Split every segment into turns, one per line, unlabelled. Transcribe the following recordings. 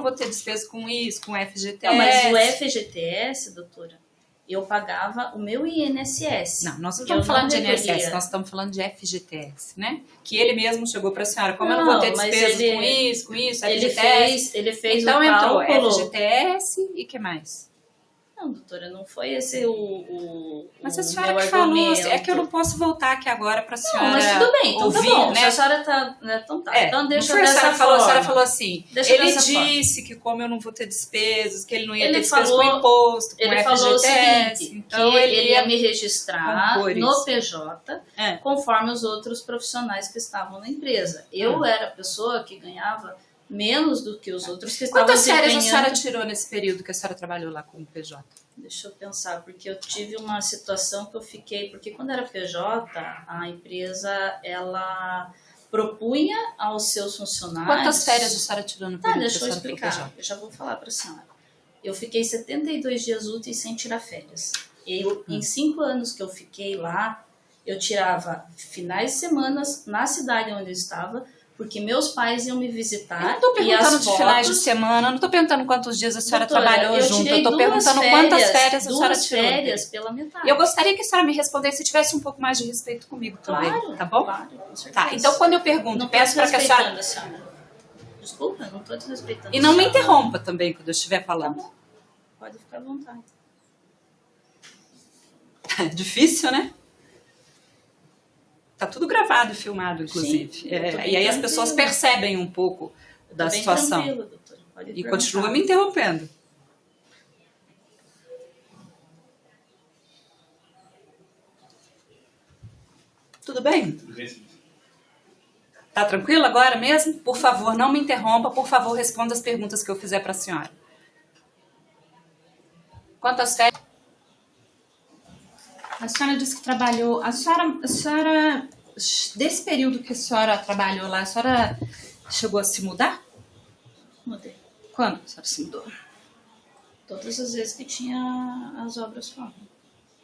vou ter despesa com isso, com FGTS.
Não, mas o FGTS, doutora, eu pagava o meu INSS.
Não, nós não estamos falando de INSS, nós estamos falando de FGTS, né? Que ele mesmo chegou para a senhora, como eu não vou ter despesas com isso, FGTS.
Ele fez
então
o
entrou
cálculo.
FGTS e o que mais?
Não, doutora, não foi esse
Mas a senhora que falou, é que eu não posso voltar aqui agora para a senhora.
Não, mas tudo bem, então
ouvir,
tá bom.
né?
Se a senhora tá. Então tá. Então deixa dessa
A
forma.
senhora falou assim,
Deixa
ele
dessa
disse que como eu não vou ter despesas, que ele não ia
Ele
ter despesas
falou-
com imposto, com
Ele
FGTS.
falou o seguinte,
então
que ele ia me registrar
compor
no
isso.
PJ,
É.
conforme os outros profissionais que estavam na empresa. Eu era a pessoa que ganhava menos do que os outros que estavam
Quantas férias a
desempenhando.
senhora tirou nesse período que a senhora trabalhou lá com o PJ?
Deixa eu pensar, porque eu tive uma situação que eu fiquei... Porque quando era PJ, a empresa, ela propunha aos seus funcionários...
Quantas férias a senhora tirou no período
Deixa
que
eu
a senhora foi
explicar.
PJ?
Eu já vou falar para a senhora. Eu fiquei 72 dias úteis sem tirar férias. Em 5 anos que eu fiquei lá, eu tirava finais de semana na cidade onde eu estava, porque meus pais iam me visitar.
Eu não estou perguntando de finais de semana, não estou perguntando quantos dias a senhora trabalhou junto, eu estou perguntando quantas férias a senhora tirou.
2 férias pela metade.
E eu gostaria que a senhora me respondesse se tivesse um pouco mais de respeito comigo também,
Claro,
tá bom?
claro, com certeza.
Tá, então quando eu pergunto,
Não
peço para que a senhora...
senhora... Desculpa, não estou desrespeitando.
E não
a
me
senhora.
interrompa também quando eu estiver
Tá
falando.
bom. Pode ficar à vontade.
É difícil, né? Tá tudo gravado e filmado, inclusive.
Sim, eu tô bem
e aí as
tranquila.
pessoas percebem um pouco da
Bem
situação.
tranquila, doutora. Pode
E
perguntar.
continua me interrompendo. Tudo bem?
Tudo bem, senhor?
Tá tranquilo agora mesmo? Por favor, não me interrompa. Por favor, responda as perguntas que eu fizer para a senhora. Quantas férias? A senhora disse que trabalhou... A senhora... Desse período que a senhora trabalhou lá, a senhora chegou a se mudar?
Mudei.
Quando a senhora se mudou?
Todas as vezes que tinha as obras fora.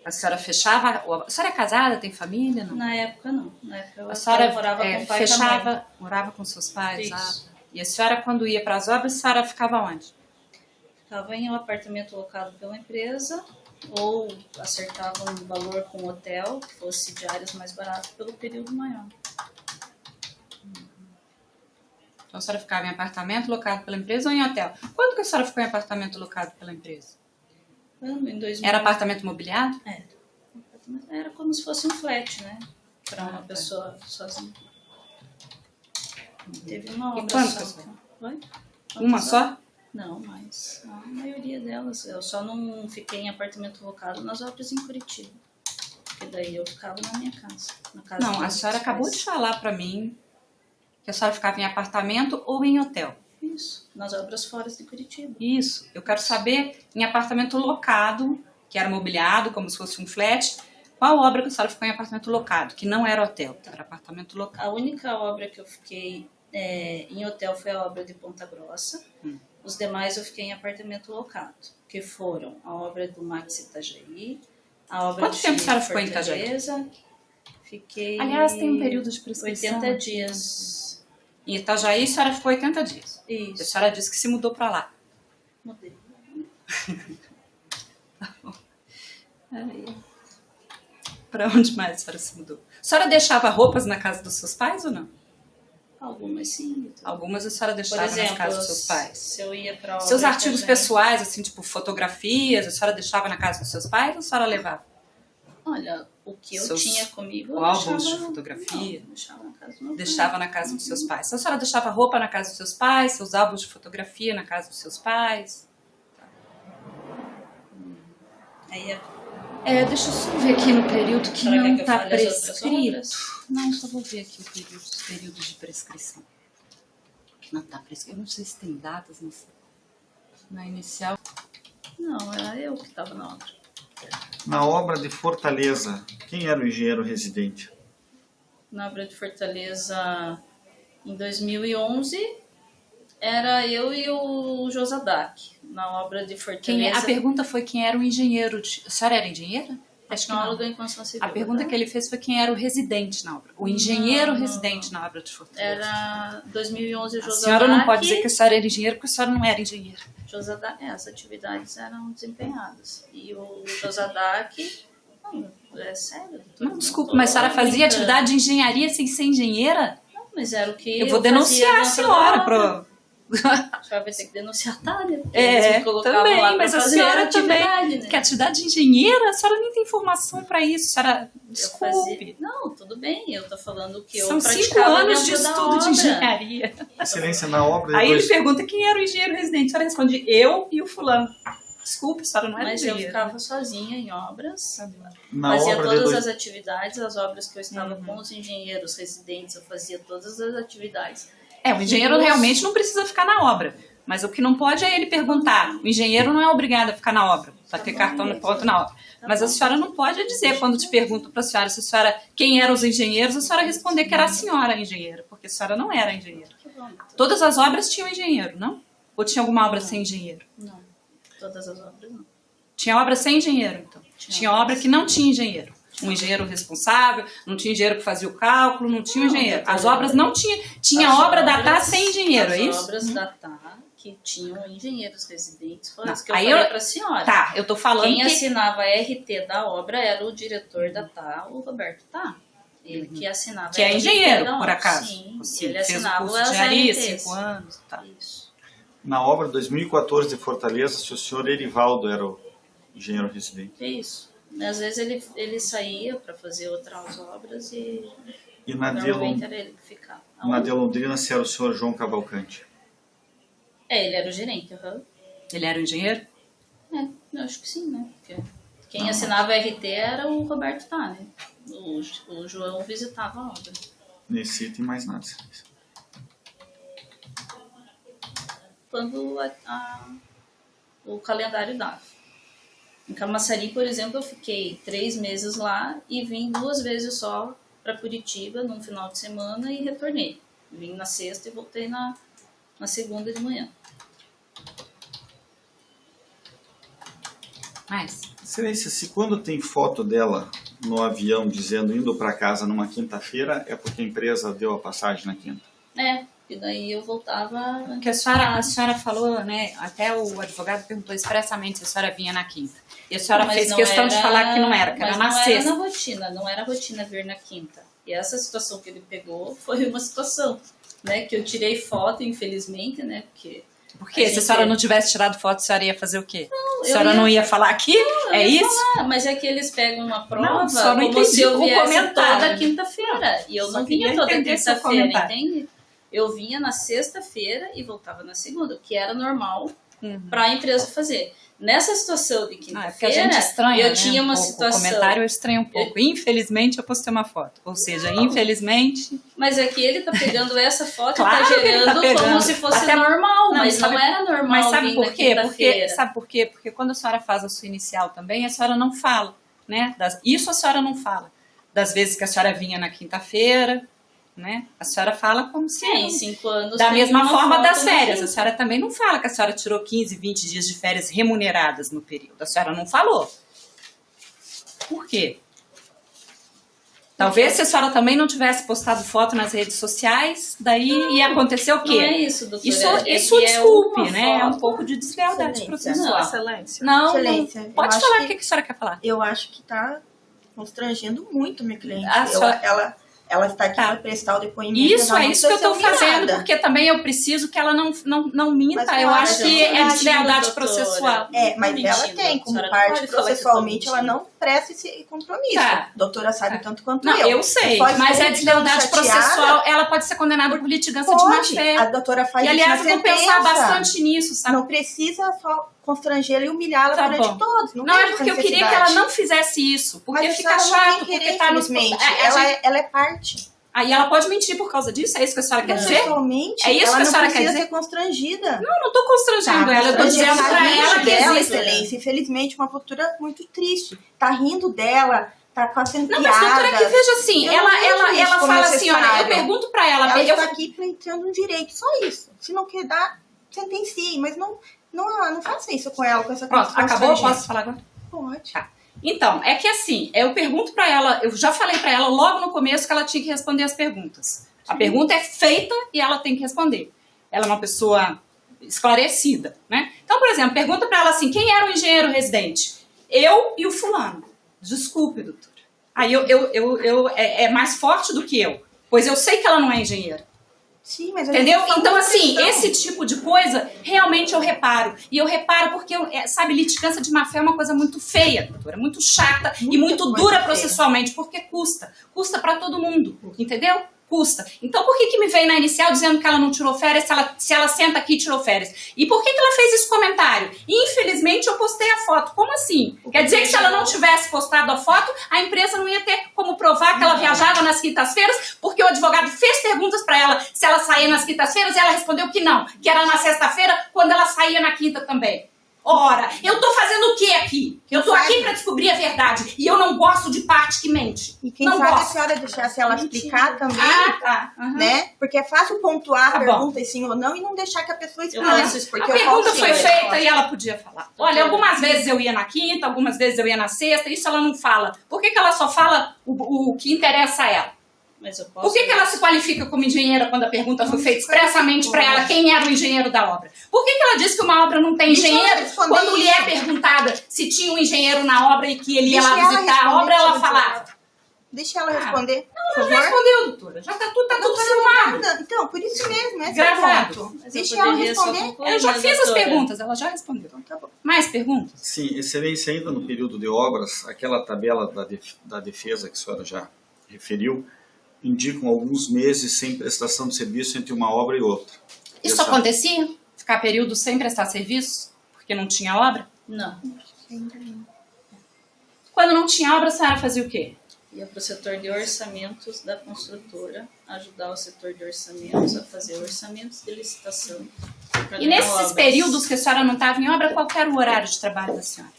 A senhora fechava... A senhora é casada, tem família? Não?
Na época, não. Na época eu
A senhora
morava com o pai e com a mãe.
fechava, morava com seus pais?
Isso.
E a senhora, quando ia para as obras, a senhora ficava onde?
Ficava em um apartamento locado pela empresa ou acertava um valor com o hotel, que fosse diárias mais baratas pelo período maior.
Então a senhora ficava em apartamento locado pela empresa ou em hotel? Quando que a senhora ficou em apartamento locado pela empresa?
Quando, em 2000...
Era apartamento mobiliado?
Era como se fosse um flat, né? Para uma pessoa sozinha. Teve uma obra
quantas?
só. Oi?
Uma só?
Não, mas a maioria delas. Eu só não fiquei em apartamento locado nas obras em Curitiba. Porque daí eu ficava na minha casa. Na casa
Não,
dos
a
meus
senhora
pais.
acabou de falar para mim que a senhora ficava em apartamento ou em hotel.
Isso, nas obras fora de Curitiba.
Isso. Eu quero saber, em apartamento locado, que era mobiliado, como se fosse um flat, qual obra que a senhora ficou em apartamento locado, que não era hotel, era apartamento local.
A única obra que eu fiquei em hotel foi a obra de Ponta Grossa. Os demais eu fiquei em apartamento locado, que foram a obra do Max Itajaí, a obra
Quanto
de
tempo a senhora ficou em Itajaí?
Fortaleza. Fiquei...
Aliás, tem um período de prescrição.
80 dias.
Em Itajaí, a senhora ficou 80 dias. A
Isso.
senhora disse que se mudou para lá.
Mudei.
Para onde mais a senhora se mudou? A senhora deixava roupas na casa dos seus pais ou não?
Algumas sim.
Algumas a senhora
Por
deixava
exemplo,
na casa dos seus pais.
se eu ia para
Seus artigos pessoais, assim, tipo fotografias, a senhora deixava na casa dos seus pais ou a senhora levava?
Olha, o que eu
Seus
tinha comigo, eu
álbuns
deixava...
de fotografia?
Não, deixava na casa do meu pai.
Deixava na casa dos seus pais. Então, a senhora deixava roupa na casa dos seus pais, seus álbuns de fotografia na casa dos seus pais?
Aí
Deixa eu só ver aqui no período que
Será
não
que eu
está
fale as outras
prescrito.
obras?
Não, só vou ver aqui os períodos de prescrição. Que não está prescrito. Eu não sei se tem datas na inicial.
Não, era eu que estava na obra.
Na obra de Fortaleza, quem era o engenheiro residente?
Na obra de Fortaleza, em 2011, era eu e o Josadak. Na obra de Fortaleza...
A pergunta foi quem era o engenheiro. A senhora era engenheira?
Tecnólogo em construção civil.
A pergunta que ele fez foi quem era o residente na obra. O engenheiro residente na obra de Fortaleza.
Era 2011 o
A
Josadak.
senhora não pode dizer que a senhora era engenheiro porque a senhora não era engenheiro.
As atividades eram desempenhadas. E o Josadak... Não, é sério.
Não, desculpa, mas a senhora fazia atividade de engenharia sem ser engenheira?
Não, mas era o que
Eu vou denunciar a senhora pro...
A senhora vai ter que denunciar a Tânia.
Também, mas a senhora também,
né?
que atividade de engenheira, a senhora nem tem informação para isso, a senhora, desculpe.
Não, tudo bem, eu tô falando que eu
São 5
praticava
anos de
dentro da
estudo de
obra.
engenharia.
Excelência, na obra...
Aí
depois...
ele pergunta quem era o engenheiro residente, a senhora responde eu e o fulano. Desculpe, a senhora não era
Mas eu
engenheiro.
ficava sozinha em obras,
Na
fazia
obra
todas
de
as atividades, as obras que eu estava com os engenheiros residentes, eu fazia todas as atividades.
O engenheiro realmente não precisa ficar na obra. Mas o que não pode é ele perguntar. O engenheiro não é obrigado a ficar na obra, para ter cartão no ponto na obra. Mas a senhora não pode dizer, quando te perguntam para a senhora quem eram os engenheiros, a senhora responder que era a senhora engenheira, porque a senhora não era engenheira. Todas as obras tinham engenheiro, não? Ou tinha alguma obra sem engenheiro?
Não, todas as obras não.
Tinha obra sem engenheiro, então. Tinha obra que não tinha engenheiro. Um engenheiro responsável, não tinha engenheiro que fazia o cálculo, não tinha engenheiro. As obras não tinham. Tinha obra da TAR sem engenheiro, é isso?
As obras da TAR que tinham engenheiros residentes, foi
Não,
isso que eu
aí
falei para a senhora.
Tá, eu tô falando
Quem
que...
assinava a RT da obra era o diretor da TAR, o Roberto TAR. Ele que assinava
Que é
a RT
engenheiro,
da
por
obra.
acaso.
Sim,
Sim,
ele
fez o
assinava
curso de
as
engenharia,
RTs.
5 anos, tá.
Isso.
Na obra 2014 de Fortaleza, se o senhor Erivaldo era o engenheiro residente.
É isso. Às vezes ele saía para fazer outras obras e
E
normalmente era ele que ficava.
na de Londrina, se era o senhor João Cavalcante.
Ele era o gerente. Uhum.
Ele era um engenheiro?
Eu acho que sim, né? Porque quem assinava a RT era o Roberto Tá, né? O João visitava a obra.
Nesse item, mais nada.
Quando o calendário dava. Em Camaçari, por exemplo, eu fiquei 3 meses lá e vim 2 vezes só para Curitiba num final de semana e retornei. Vim na sexta e voltei na segunda de manhã.
Mas...
Excelência, se quando tem foto dela no avião dizendo indo para casa numa quinta-feira, é porque a empresa deu a passagem na quinta?
E daí eu voltava...
Porque a senhora falou, né, até o advogado perguntou expressamente se a senhora vinha na quinta. E a senhora fez questão de falar que não era, que era na sexta.
Não era rotina vir na quinta. E essa situação que ele pegou foi uma situação, né, que eu tirei foto, infelizmente, né, porque...
Porque se a senhora não tivesse tirado foto, a senhora ia fazer o quê? A senhora não ia falar aqui? É isso?
Falar, mas é que eles pegam uma prova
só não
como se eu viesse
comentário.
toda quinta-feira. E eu
Só
não vinha
queria
toda
entender seu
quinta-feira,
comentário.
entende? Eu vinha na sexta-feira e voltava na segunda, o que era normal para a empresa fazer. Nessa situação de
Porque a
quinta-feira,
gente estranha,
eu
né,
tinha uma
pouco.
situação...
O comentário eu estranho um pouco. Infelizmente, eu postei uma foto. Ou seja, infelizmente...
Mas é que ele tá pegando essa foto
Claro
e tá
que ele
gerando
tá pegando.
como se fosse
Até...
normal, mas
sabe,
não era normal.
Mas sabe por quê?
Porque,
sabe por quê? Porque quando a senhora faz a sua inicial também, a senhora não fala, né? Isso a senhora não fala. Das vezes que a senhora vinha na quinta-feira, né? A senhora fala como se...
em 5 anos...
Da mesma forma das
foto
férias. A senhora também não fala que a senhora tirou 15, 20 dias de férias remuneradas no período. A senhora não falou. Por quê? Talvez se a senhora também não tivesse postado foto nas redes sociais, daí ia acontecer o quê?
Não é isso, doutora.
Isso desculpe,
uma
né? É um
foto.
pouco de deslealdade processual.
Excelência.
Não,
Excelência, eu
pode
acho
falar o que a senhora quer falar.
Eu acho que está constrangendo muito minha cliente.
A senhora-
Ela está aqui
Tá.
para prestar o depoimento.
Isso,
ela
é
não
isso que eu estou
precisa ser
fazendo,
humilhada.
porque também eu preciso que ela não minta.
Mas
Eu
claro,
acho que
gente,
é
imagina,
deslealdade
doutora.
processual.
Mas
Mentindo.
ela tem,
A
como
senhora não
parte
pode falar que eu tô
processualmente, ela
mentindo.
não presta esse compromisso.
Tá.
A doutora sabe tanto quanto
Não, eu sei,
Só
mas
estou
é deslealdade
chateada.
processual, ela pode ser condenada por litigância de
Pode.
má-fé.
A doutora faz
E
isso
aliás,
na
eu vou pensar
sentença.
bastante nisso, sabe?
Não precisa só constrangê-la e humilhá-la
Tá
perante
bom.
todos.
Não
tem
é
essa
porque eu queria que
necessidade.
ela não fizesse isso, porque
Mas
fica
a senhora não
chato,
tem
porque
querer,
tá nos...
infelizmente.
A gente-
Ela é parte.
Aí ela pode mentir por causa disso? É isso que a senhora quer dizer?
Pessoalmente,
É isso
ela
que a
não
senhora quer
precisa
dizer?
ser constrangida.
Eu não tô constrangendo ela, eu tô
Tá,
dizendo
tá
pra
rindo
ela que
dela,
existe.
excelência. Infelizmente, uma postura muito triste. Tá rindo dela, tá fazendo
Não, mas doutora, que
piadas.
veja assim,
Eu não vejo isso
ela
como
fala assim, olha, eu
necessário.
pergunto pra ela,
Ela
eu-
está aqui pleiteando um direito, só isso. Se não quer dar, sentencie, mas não faça isso com ela, com essa
Pronto, acabou?
constrangimento.
Posso falar agora?
Pode.
Tá. Então, é que assim, eu pergunto para ela, eu já falei para ela logo no começo que ela tinha que responder as perguntas. A pergunta é feita e ela tem que responder. Ela é uma pessoa esclarecida, né? Então, por exemplo, pergunta para ela assim, quem era o engenheiro residente? Eu e o fulano. Desculpe, doutora. Aí é mais forte do que eu, pois eu sei que ela não é engenheira.
Sim, mas
entendeu? Então, assim, esse tipo de coisa, realmente eu reparo. E eu reparo porque, sabe, litigância de má-fé é uma coisa muito feia, doutora, muito chata e muito dura processualmente, porque custa. Custa pra todo mundo, entendeu? Custa. Então, por que me veio na inicial dizendo que ela não tirou férias se ela senta aqui e tirou férias? E por que ela fez esse comentário? Infelizmente, eu postei a foto. Como assim? Quer dizer que se ela não tivesse postado a foto, a empresa não ia ter como provar que ela viajava nas quintas-feiras, porque o advogado fez perguntas para ela se ela saía nas quintas-feiras e ela respondeu que não, que era na sexta-feira, quando ela saía na quinta também. Ora, eu tô fazendo o que aqui? Eu tô aqui para descobrir a verdade. E eu não gosto de parte que mente.
E quem
não
sabe
gosto.
a senhora deixasse ela explicar também,
tá.
né? Porque é fácil pontuar a
Tá
pergunta sim ou não e não deixar que a pessoa
Eu
explique.
posso
Porque
A
eu
pergunta
posso
foi
sim.
feita e ela podia falar. Olha, algumas vezes eu ia na quinta, algumas vezes eu ia na sexta, isso ela não fala. Por que ela só fala o que interessa a ela?
Mas eu posso...
Por que ela se qualifica como engenheira quando a pergunta foi feita expressamente para ela quem era o engenheiro da obra? Por que ela disse que uma obra não tem
Deixa ela
engenheiro
responder
quando lhe é
isso.
perguntada se tinha um engenheiro na obra e que ele ia
Deixa
lá
ela
visitar a
responder,
obra, ela
doutora.
falava?
Deixa ela responder, por
Ela já
favor.
respondeu, doutora. Já tá tudo filmado.
Nada. Então, por isso mesmo, esse
Gravado.
é o ponto.
Mas
Deixa
eu
ela
poderia só
responder.
concluir,
Eu já
né,
fiz as
doutora?
perguntas, ela já respondeu.
Então tá bom.
Mais perguntas?
Sim, excelência, ainda no período de obras, aquela tabela da defesa que a senhora já referiu, indicam alguns meses sem prestação de serviço entre uma obra e outra.
Isso acontecia? Ficar período sem prestar serviço? Porque não tinha obra?
Não.
Quando não tinha obra, a senhora fazia o quê?
Ia para o setor de orçamentos da construtora, ajudar o setor de orçamentos a fazer orçamentos de licitação. pra
E
ganhar
nesses
obras.
períodos que a senhora não estava em obra, qual era o horário de trabalho da senhora?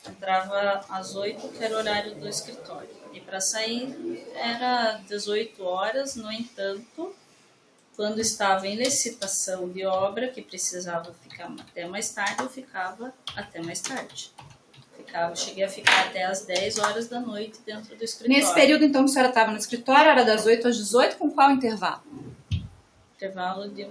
Entrava às 8, que era o horário do escritório. E para sair era 18 horas, no entanto, quando estava em licitação de obra, que precisava ficar até mais tarde, eu ficava até mais tarde. Cheguei a ficar até às 10 horas da noite dentro do escritório.
Nesse período, então, que a senhora estava no escritório, era das 8 às 18, com qual intervalo?
Intervalo de